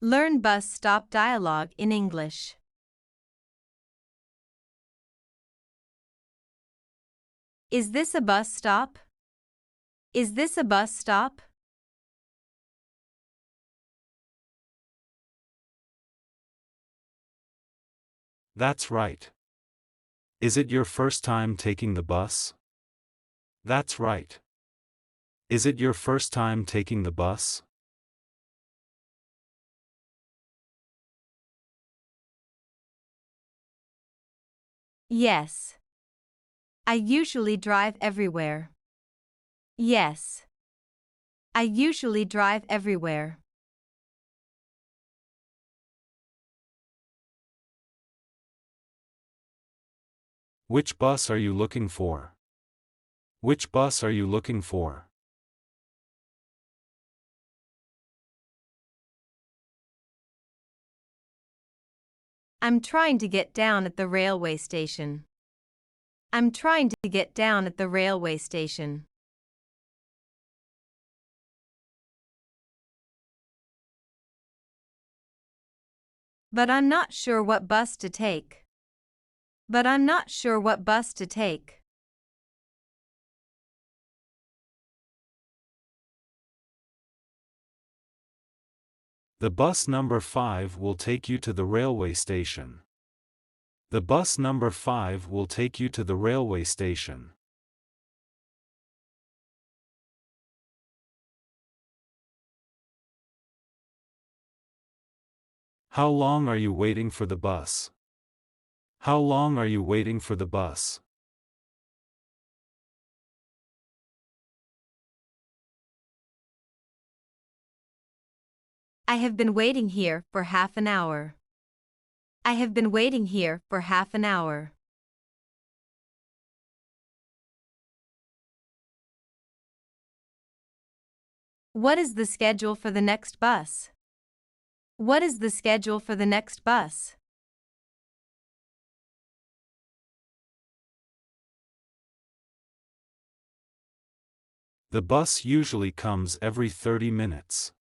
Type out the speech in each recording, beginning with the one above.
Learn bus stop dialogue in English. Is this a bus stop? Is this a bus stop? That's right. Is it your first time taking the bus? That's right. Is it your first time taking the bus? Yes. I usually drive everywhere. Yes. I usually drive everywhere. Which bus are you looking for? Which bus are you looking for? I'm trying to get down at the railway station. I'm trying to get down at the railway station. But I'm not sure what bus to take. But I'm not sure what bus to take. The bus number 5 will take you to the railway station. The bus number 5 will take you to the railway station. How long are you waiting for the bus? How long are you waiting for the bus? I have been waiting here for half an hour. I have been waiting here for half an hour. What is the schedule for the next bus? What is the schedule for the next bus? The bus usually comes every 30 minutes.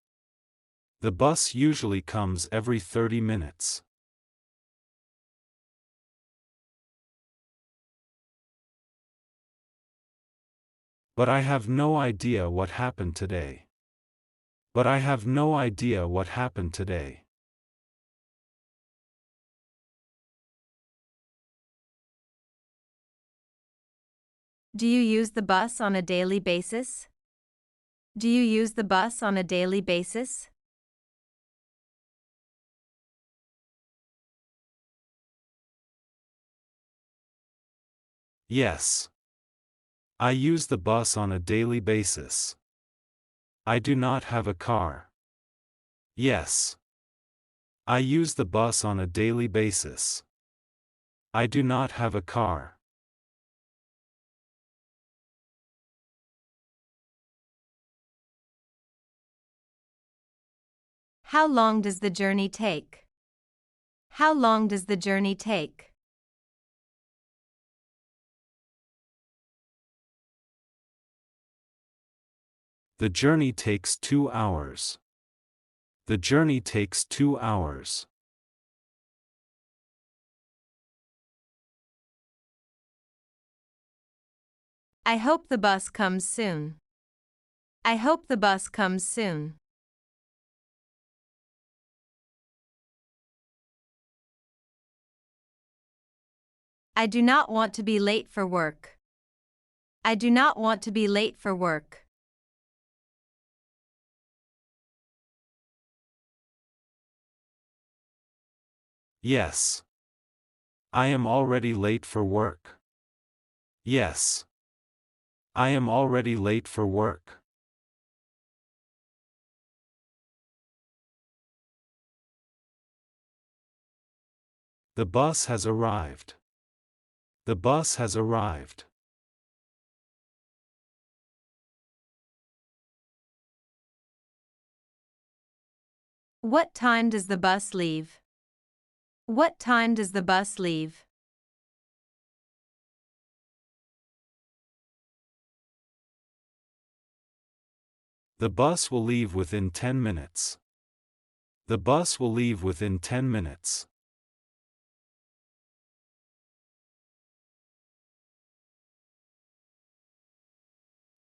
The bus usually comes every 30 minutes. But I have no idea what happened today. But I have no idea what happened today. Do you use the bus on a daily basis? Do you use the bus on a daily basis? Yes. I use the bus on a daily basis. I do not have a car. Yes. I use the bus on a daily basis. I do not have a car. How long does the journey take? How long does the journey take? The journey takes 2 hours. The journey takes 2 hours. I hope the bus comes soon. I hope the bus comes soon. I do not want to be late for work. I do not want to be late for work. Yes. I am already late for work. Yes. I am already late for work. The bus has arrived. The bus has arrived. What time does the bus leave? What time does the bus leave? The bus will leave within 10 minutes. The bus will leave within 10 minutes.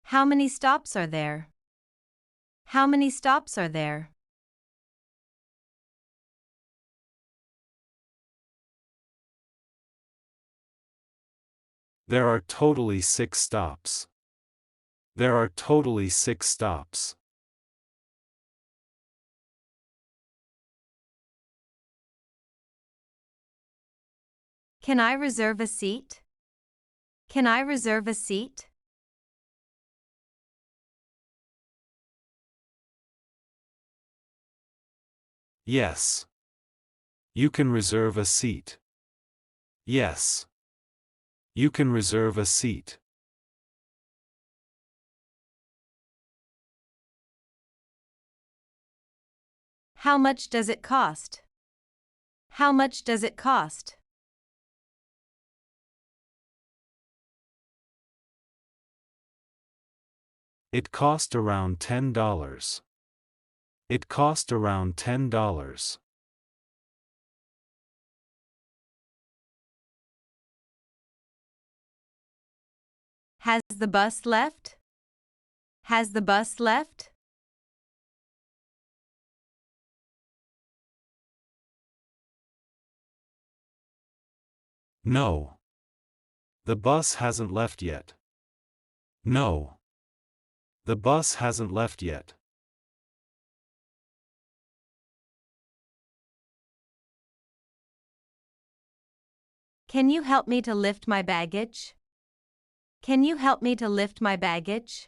How many stops are there? How many stops are there? There are totally 6 stops. There are totally 6 stops. Can I reserve a seat? Can I reserve a seat? Yes. You can reserve a seat. Yes. You can reserve a seat. How much does it cost? How much does it cost? It cost around $10. It cost around $10. Has the bus left? Has the bus left? No. The bus hasn't left yet. No. The bus hasn't left yet. Can you help me to lift my baggage? Can you help me to lift my baggage?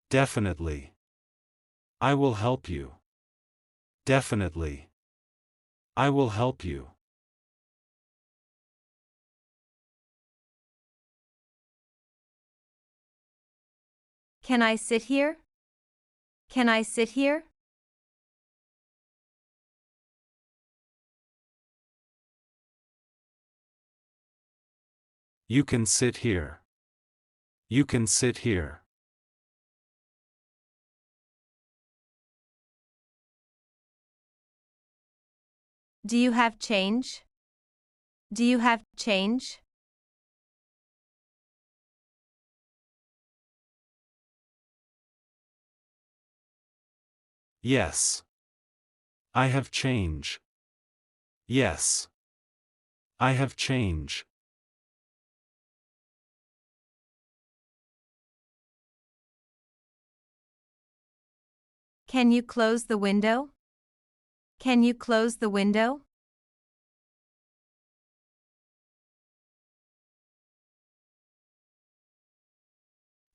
Definitely. I will help you. Definitely. I will help you. Can I sit here? Can I sit here? You can sit here. You can sit here. Do you have change? Do you have change? Yes. I have change. Yes. I have change. Can you close the window? Can you close the window?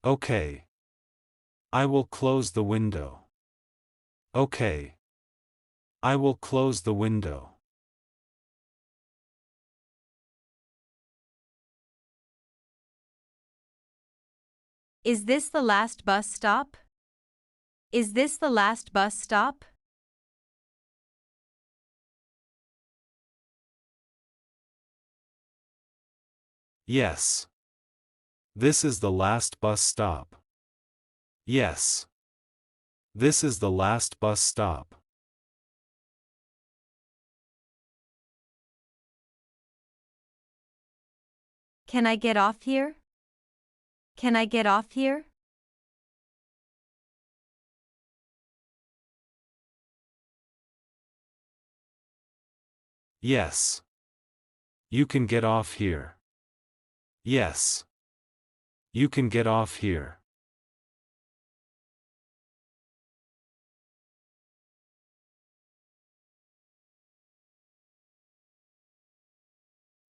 Okay. I will close the window. Okay. I will close the window. Is this the last bus stop? Is this the last bus stop? Yes. This is the last bus stop. Yes. This is the last bus stop. Can I get off here? Can I get off here? Yes. You can get off here. Yes. You can get off here.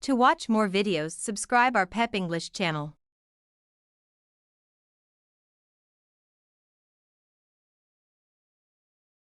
To watch more videos, subscribe our Pep English channel.